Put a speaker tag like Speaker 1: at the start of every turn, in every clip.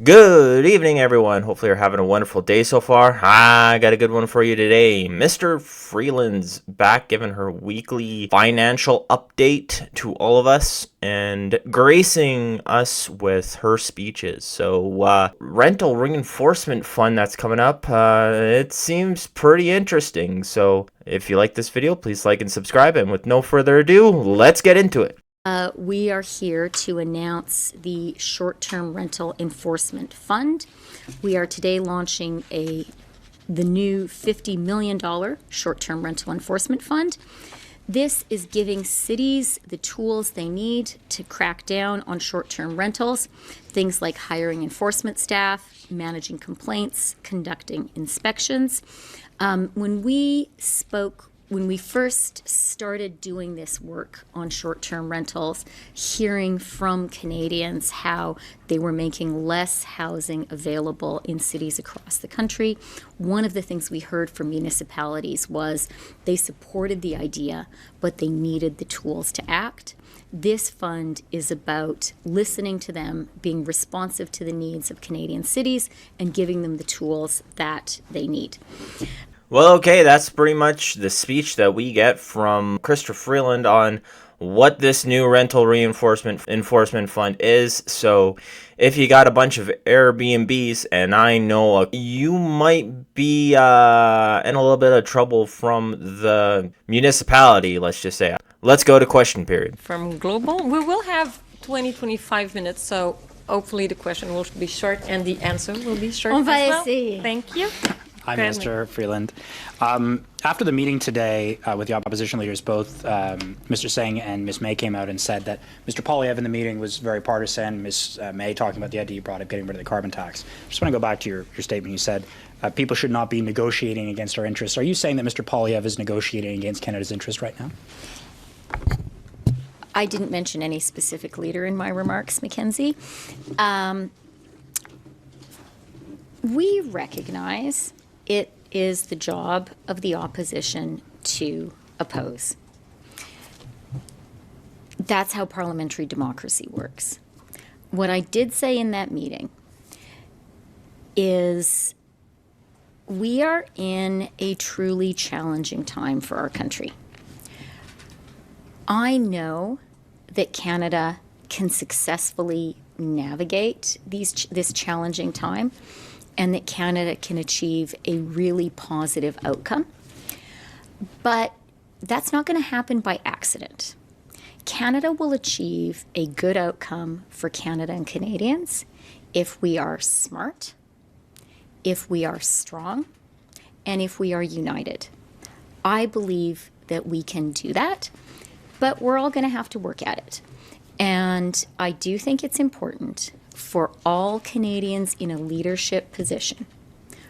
Speaker 1: Good evening, everyone. Hopefully, you're having a wonderful day so far. I got a good one for you today. Mr. Freeland's back giving her weekly financial update to all of us and gracing us with her speeches. So, rental reinforcement fund that's coming up, it seems pretty interesting. So, if you like this video, please like and subscribe. And with no further ado, let's get into it.
Speaker 2: We are here to announce the short-term rental enforcement fund. We are today launching the new $50 million short-term rental enforcement fund. This is giving cities the tools they need to crack down on short-term rentals, things like hiring enforcement staff, managing complaints, conducting inspections. When we first started doing this work on short-term rentals, hearing from Canadians how they were making less housing available in cities across the country, one of the things we heard from municipalities was they supported the idea, but they needed the tools to act. This fund is about listening to them, being responsive to the needs of Canadian cities, and giving them the tools that they need.
Speaker 1: Well, okay, that's pretty much the speech that we get from Chrystia Freeland on what this new rental reinforcement enforcement fund is. So, if you got a bunch of Airbnbs, and I know you might be in a little bit of trouble from the municipality, let's just say. Let's go to question period.
Speaker 3: From Global, we will have 25 minutes, so hopefully the question will be short and the answer will be short
Speaker 2: On
Speaker 3: as
Speaker 2: va
Speaker 3: well.
Speaker 2: essayer.
Speaker 3: Thank you.
Speaker 4: Hi,
Speaker 3: Go ahead,
Speaker 4: Mr. Freeland. After the meeting today with the opposition leaders, both Mr. Singh and Ms. May came out and said that Mr. Poilievre in the meeting was very partisan. Ms. May talking about the idea you brought up, getting rid of the carbon tax. I just want to go back to your statement. You said people should not be negotiating against our interests. Are you saying that Mr. Poilievre is negotiating against Canada's interest right now?
Speaker 2: I didn't mention any specific leader in my remarks, Mackenzie. We recognize it is the job of the opposition to oppose. That's how parliamentary democracy works. What I did say in that meeting is we are in a truly challenging time for our country. I know that Canada can successfully navigate this challenging time, and that Canada can achieve a really positive outcome. But that's not going to happen by accident. Canada will achieve a good outcome for Canada and Canadians if we are smart, if we are strong, and if we are united. I believe that we can do that, but we're all going to have to work at it. And I do think it's important for all Canadians in a leadership position,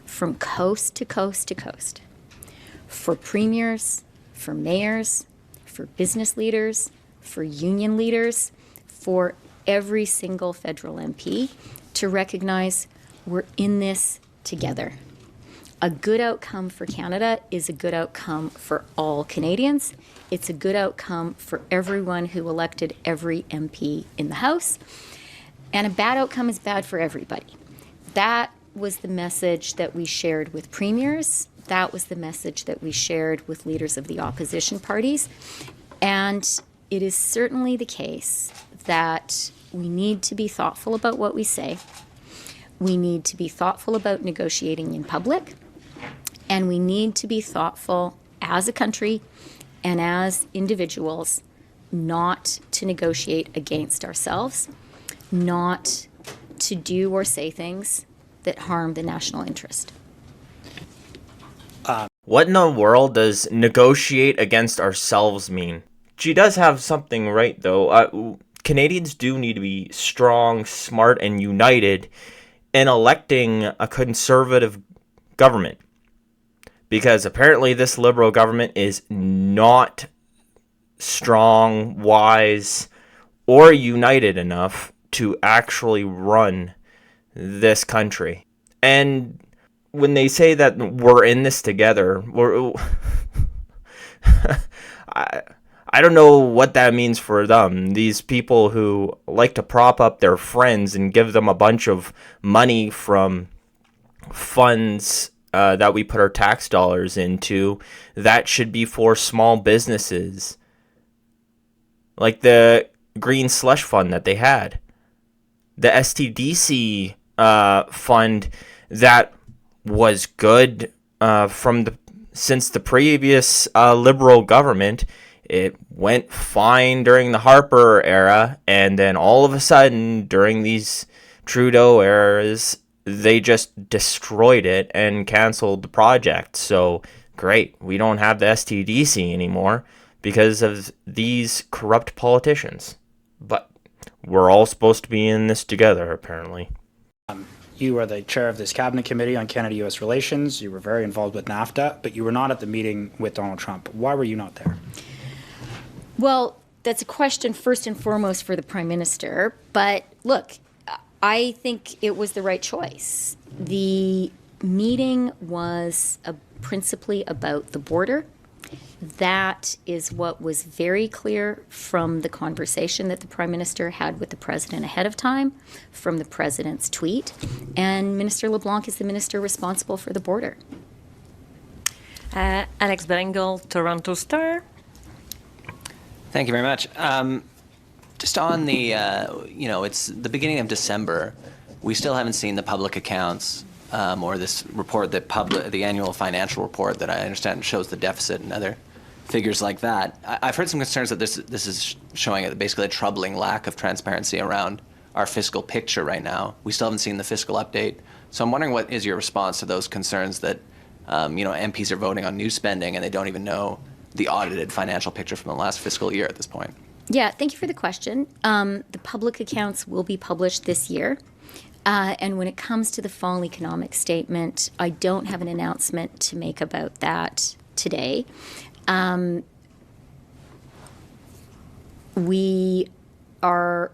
Speaker 2: from coast to coast to coast, for premiers, for mayors, for business leaders, for union leaders, for every single federal MP, to recognize we're in this together. A good outcome for Canada is a good outcome for all Canadians. It's a good outcome for everyone who elected every MP in the House. And a bad outcome is bad for everybody. That was the message that we shared with premiers. That was the message that we shared with leaders of the opposition parties. And it is certainly the case that we need to be thoughtful about what we say. We need to be thoughtful about negotiating in public. And we need to be thoughtful as a country and as individuals not to negotiate against ourselves, not to do or say things that harm the national interest.
Speaker 1: What in the world does negotiate against ourselves mean? She does have something right, though. Canadians do need to be strong, smart, and united in electing a conservative government. Because apparently this Liberal government is not strong, wise, or united enough to actually run this country. And when they say that we're in this together, I don't know what that means for them. These people who like to prop up their friends and give them a bunch of money from funds that we put our tax dollars into, that should be for small businesses. Like the green slush fund that they had. The STDC fund that was good since the previous Liberal government. It went fine during the Harper era, and then all of a sudden, during these Trudeau eras, they just destroyed it and canceled the project. So, great, we don't have the STDC anymore because of these corrupt politicians. But we're all supposed to be in this together, apparently.
Speaker 4: You are the chair of this cabinet committee on Canada-U.S. relations. You were very involved with NAFTA, but you were not at the meeting with Donald Trump. Why were you not there?
Speaker 2: Well, that's a question first and foremost for the Prime Minister. But look, I think it was the right choice. The meeting was principally about the border. That is what was very clear from the conversation that the Prime Minister had with the President ahead of time, from the President's tweet. And Minister LeBlanc is the minister responsible for the border.
Speaker 3: Alex Bengal, Toronto Star.
Speaker 5: Thank you very much. Just on the, it's the beginning of December. We still haven't seen the public accounts or this report, the annual financial report that I understand shows the deficit and other figures like that. I've heard some concerns that this is showing basically a troubling lack of transparency around our fiscal picture right now. We still haven't seen the fiscal update. So I'm wondering, what is your response to those concerns that, MPs are voting on new spending and they don't even know the audited financial picture from the last fiscal year at this point?
Speaker 2: Yeah, thank you for the question. The public accounts will be published this year. And when it comes to the fall economic statement, I don't have an announcement to make about that today. We are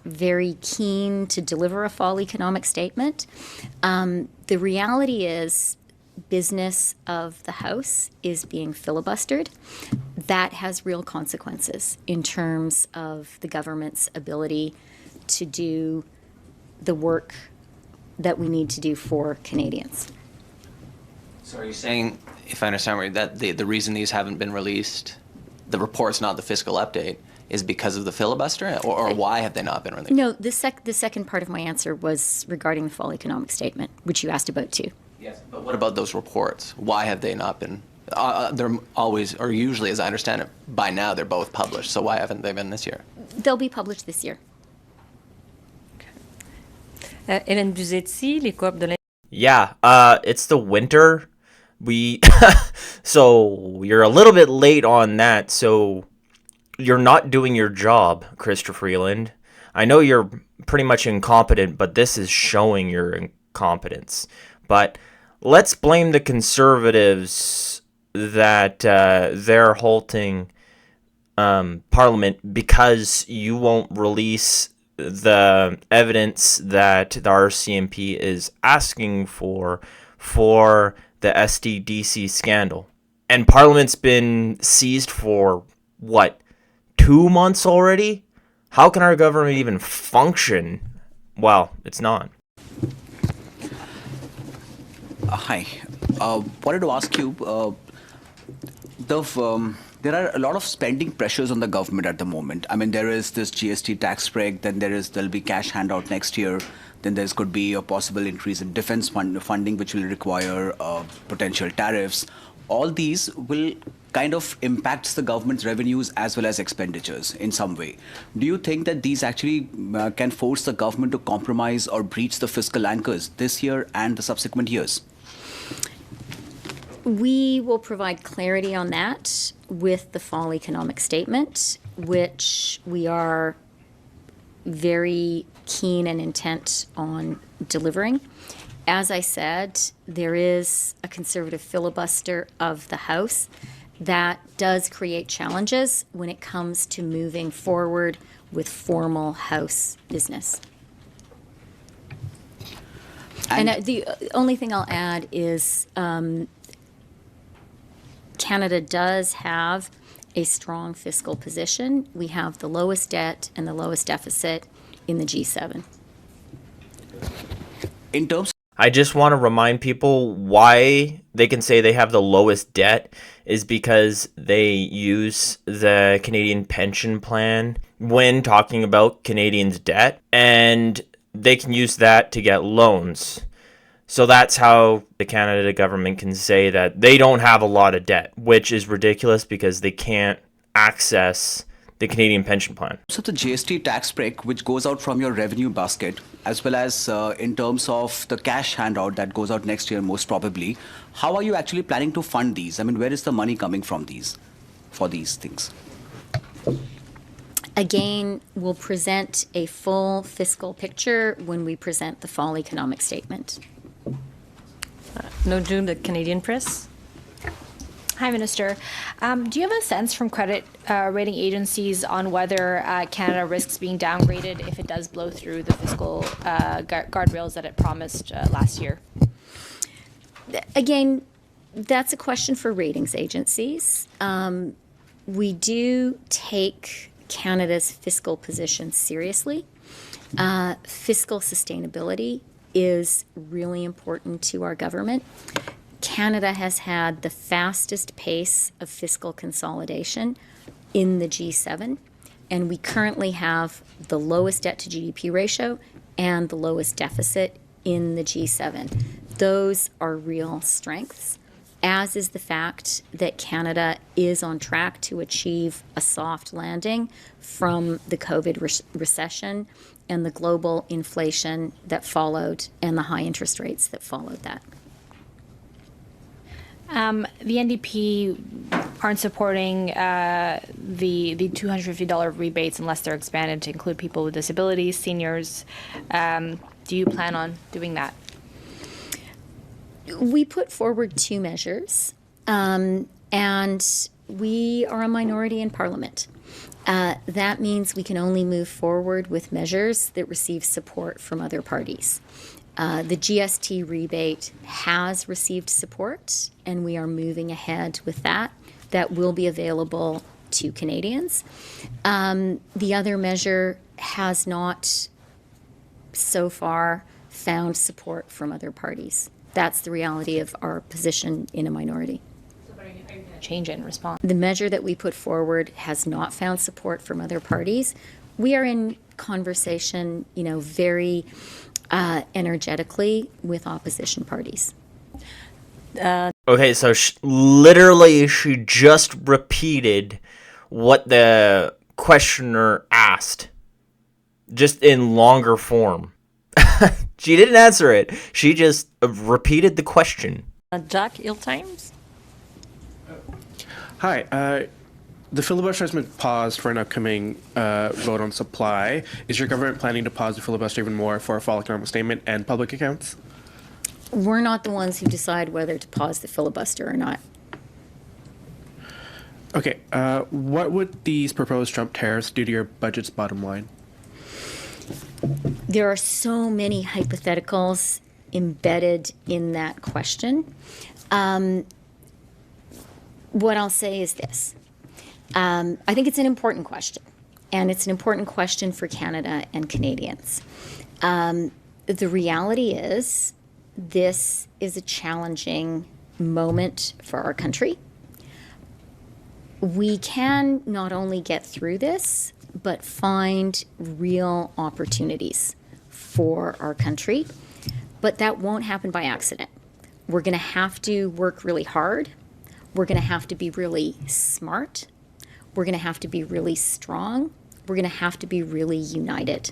Speaker 2: very keen to deliver a fall economic statement. The reality is, business of the House is being filibustered. That has real consequences in terms of the government's ability to do the work that we need to do for Canadians.
Speaker 5: So are you saying, if I understand right, that the reason these haven't been released, the report's not the fiscal update, is because of the filibuster, or why have they not been released?
Speaker 2: No, the second part of my answer was regarding the fall economic statement, which you asked about too.
Speaker 5: Yes, but what about those reports? Why have they not been? They're always, or usually, as I understand it, by now they're both published. So why haven't they been this year?
Speaker 2: They'll be published this year.
Speaker 3: Hélène Buzetti, les coop de
Speaker 1: Yeah, it's the winter. So you're a little bit late on that. So you're not doing your job, Chrystia Freeland. I know you're pretty much incompetent, but this is showing your incompetence. But let's blame the Conservatives that they're halting Parliament because you won't release the evidence that the RCMP is asking for the STDC scandal. And Parliament's been seized for, 2 months already? How can our government even function? Well, it's not.
Speaker 6: Hi. Wanted to ask you, there are a lot of spending pressures on the government at the moment. I mean, there is this GST tax break, then there'll be cash handout next year, then there could be a possible increase in defense funding, which will require potential tariffs. All these will kind of impact the government's revenues as well as expenditures in some way. Do you think that these actually can force the government to compromise or breach the fiscal anchors this year and the subsequent years?
Speaker 2: We will provide clarity on that with the fall economic statement, which we are very keen and intent on delivering. As I said, there is a Conservative filibuster of the House that does create challenges when it comes to moving forward with formal House business. And the only thing I'll add is Canada does have a strong fiscal position. We have the lowest debt and the lowest deficit in the G7.
Speaker 6: In terms
Speaker 1: I just want to remind people why they can say they have the lowest debt is because they use the Canadian pension plan when talking about Canadians' debt, and they can use that to get loans. So that's how the Canada government can say that they don't have a lot of debt, which is ridiculous because they can't access the Canadian pension plan.
Speaker 6: of the GST tax break, which goes out from your revenue basket, as well as in terms of the cash handout that goes out next year, most probably, how are you actually planning to fund these? I mean, where is the money coming from for these things?
Speaker 2: Again, we'll present a full fiscal picture when we present the fall economic statement.
Speaker 3: No June, the Canadian Press.
Speaker 7: Hi, Minister. Do you have a sense from credit rating agencies on whether Canada risks being downgraded if it does blow through the fiscal guardrails that it promised last year?
Speaker 2: Again, that's a question for ratings agencies. We do take Canada's fiscal position seriously. Fiscal sustainability is really important to our government. Canada has had the fastest pace of fiscal consolidation in the G7, and we currently have the lowest debt to GDP ratio and the lowest deficit in the G7. Those are real strengths, as is the fact that Canada is on track to achieve a soft landing from the COVID recession and the global inflation that followed and the high interest rates that followed that.
Speaker 7: The NDP aren't supporting the $250 rebates unless they're expanded to include people with disabilities, seniors. Do you plan on doing that?
Speaker 2: We put forward two measures, and we are a minority in Parliament. That means we can only move forward with measures that receive support from other parties. The GST rebate has received support, and we are moving ahead with that. That will be available to Canadians. The other measure has not so far found support from other parties. That's the reality of our position in a minority.
Speaker 7: So are you going to change it in response?
Speaker 2: The measure that we put forward has not found support from other parties. We are in conversation, very energetically with opposition parties.
Speaker 1: Okay, so literally she just repeated what the questioner asked, just in longer form. She didn't answer it. She just repeated the question.
Speaker 3: Jack, Ill Times.
Speaker 8: Hi. The filibuster has been paused for an upcoming vote on supply. Is your government planning to pause the filibuster even more for a fall economic statement and public accounts?
Speaker 2: We're not the ones who decide whether to pause the filibuster or not.
Speaker 8: Okay. What would these proposed Trump tariffs do to your budget's bottom line?
Speaker 2: There are so many hypotheticals embedded in that question. What I'll say is this. I think it's an important question, and it's an important question for Canada and Canadians. The reality is this is a challenging moment for our country. We can not only get through this, but find real opportunities for our country. But that won't happen by accident. We're going to have to work really hard. We're going to have to be really smart. We're going to have to be really strong. We're going to have to be really united.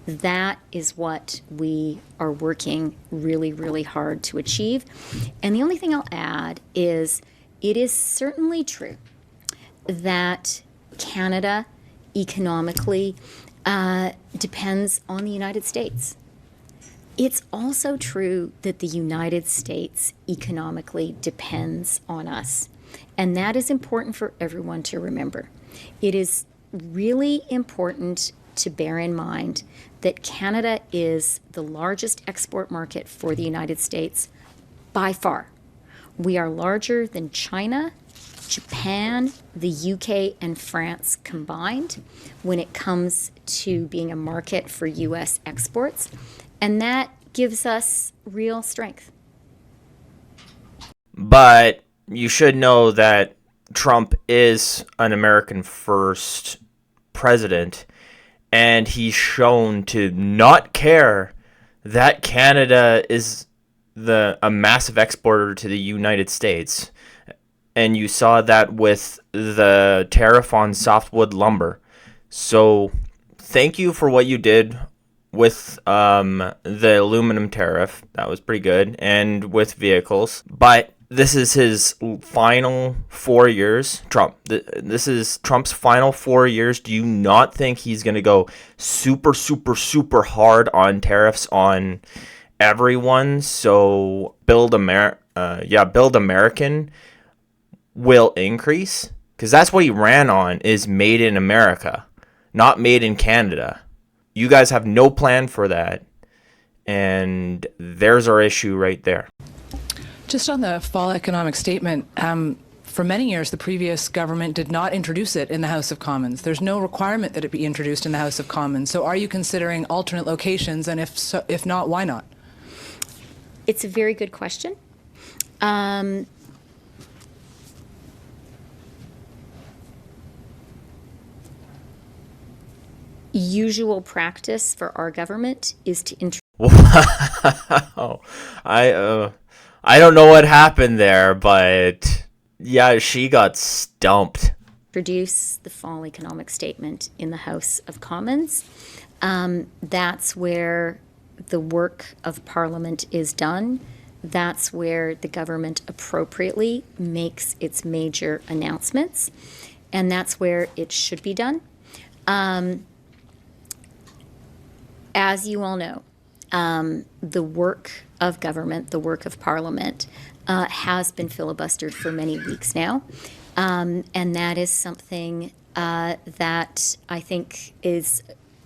Speaker 2: That is what we are working really, really hard to achieve. And the only thing I'll add is it is certainly true that Canada economically depends on the United States. It's also true that the United States economically depends on us. And that is important for everyone to remember. It is really important to bear in mind that Canada is the largest export market for the United States by far. We are larger than China Japan, the UK, and France combined when it comes to being a market for U.S. exports, and that gives us real strength.
Speaker 1: But you should know that Trump is an American first president, and he's shown to not care that Canada is a massive exporter to the United States. And you saw that with the tariff on softwood lumber. So thank you for what you did with the aluminum tariff. That was pretty good. And with vehicles. But this is his final 4 years. This is Trump's final 4 years. Do you not think he's going to go super, super, super hard on tariffs on everyone? So Build American will increase, because that's what he ran on, is made in America, not made in Canada. You guys have no plan for that, and there's our issue right there.
Speaker 9: Just on the fall economic statement, for many years the previous government did not introduce it in the House of Commons. There's no requirement that it be introduced in the House of Commons. So are you considering alternate locations, and if not, why not?
Speaker 2: It's a very good question. Usual practice for our government is to
Speaker 1: Wow. I don't know what happened there, but yeah, she got stumped.
Speaker 2: introduce the fall economic statement in the House of Commons. That's where the work of Parliament is done. That's where the government appropriately makes its major announcements, and that's where it should be done. As you all know, the work of government, the work of Parliament, has been filibustered for many weeks now. And that is something that I think is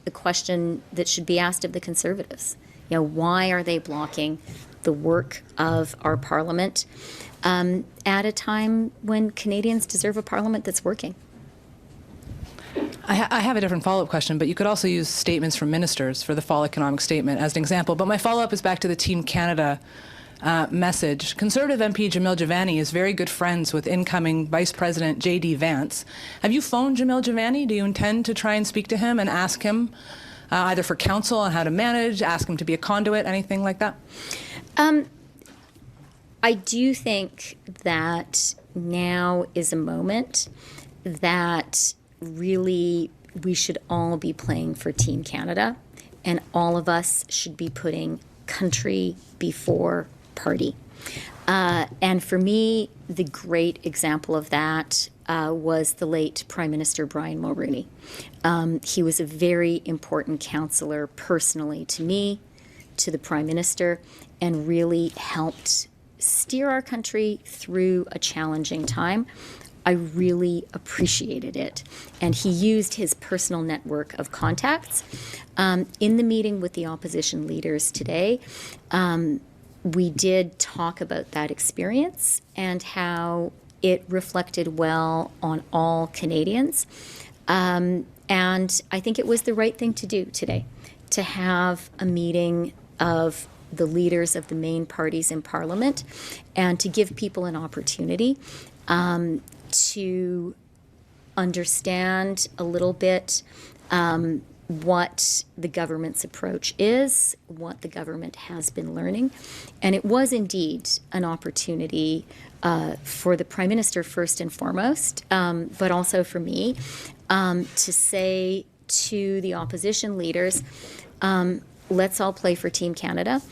Speaker 2: a question that should be asked of the Conservatives. You know, why are they blocking the work of our Parliament at a time when Canadians deserve a Parliament that's working?
Speaker 9: I have a different follow-up question, but you could also use statements from ministers for the fall economic statement as an example. But my follow-up is back to the Team Canada message. Conservative MP Jamil Javani is very good friends with incoming Vice President J.D. Vance. Have you phoned Jamil Javani? Do you intend to try and speak to him and ask him either for counsel on how to manage, ask him to be a conduit, anything like that?
Speaker 2: I do think that now is a moment that really we should all be playing for Team Canada, and all of us should be putting country before party. And for me, the great example of that was the late Prime Minister Brian Mulroney. He was a very important counselor personally to me, to the Prime Minister, and really helped steer our country through a challenging time. I really appreciated it. And he used his personal network of contacts. In the meeting with the opposition leaders today, we did talk about that experience and how it reflected well on all Canadians. And I think it was the right thing to do today, to have a meeting of the leaders of the main parties in Parliament and to give people an opportunity to understand a little bit what the government's approach is, what the government has been learning. And it was indeed an opportunity for the Prime Minister first and foremost, but also for me, to say to the opposition leaders, let's all play for Team Canada.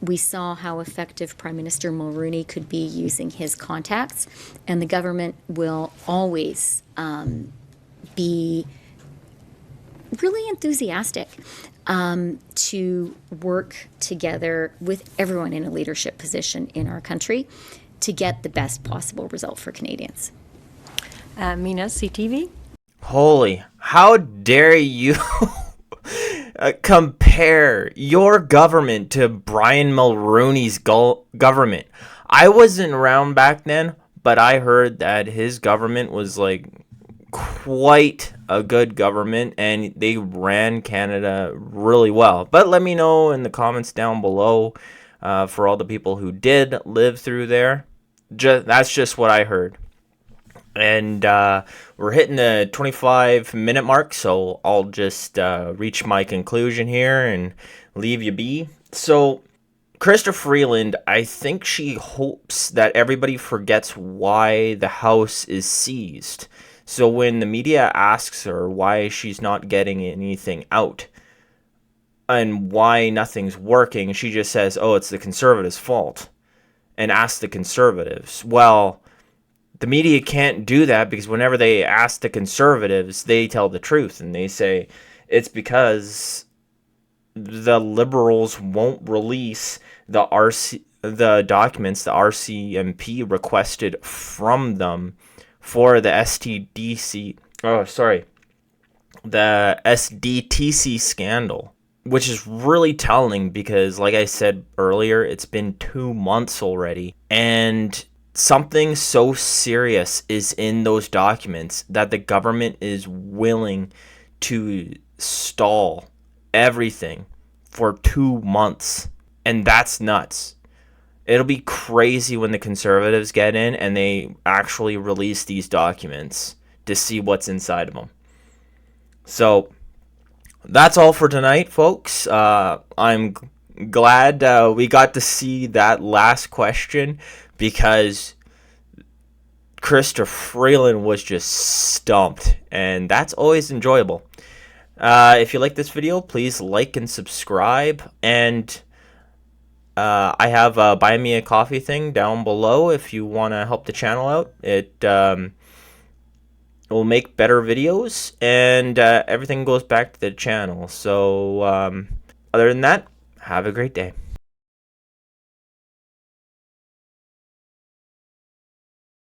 Speaker 2: We saw how effective Prime Minister Mulroney could be using his contacts, and the government will always be really enthusiastic to work together with everyone in a leadership position in our country to get the best possible result for Canadians.
Speaker 3: Mina, CTV?
Speaker 1: Holy, how dare you compare your government to Brian Mulroney's government. I wasn't around back then, but I heard that his government was like quite a good government and they ran Canada really well. But let me know in the comments down below for all the people who did live through there. That's just what I heard. And we're hitting the 25-minute mark, so I'll just reach my conclusion here and leave you be. So, Chrystia Freeland, I think she hopes that everybody forgets why the house is seized. So when the media asks her why she's not getting anything out and why nothing's working, she just says, oh, it's the Conservatives' fault, and asks the Conservatives. Well, the media can't do that because whenever they ask the Conservatives, they tell the truth, and they say it's because the Liberals won't release the documents the RCMP requested from them for the the SDTC scandal, which is really telling because, like I said earlier, it's been 2 months already, and something so serious is in those documents that the government is willing to stall everything for 2 months, and that's nuts. It'll be crazy when the Conservatives get in and they actually release these documents to see what's inside of them. So that's all for tonight, folks. I'm glad we got to see that last question because Chrystia Freeland was just stumped, and that's always enjoyable. If you like this video, please like and subscribe, and I have a buy me a coffee thing down below if you want to help the channel out. It will make better videos, and everything goes back to the channel. So other than that, have a great day.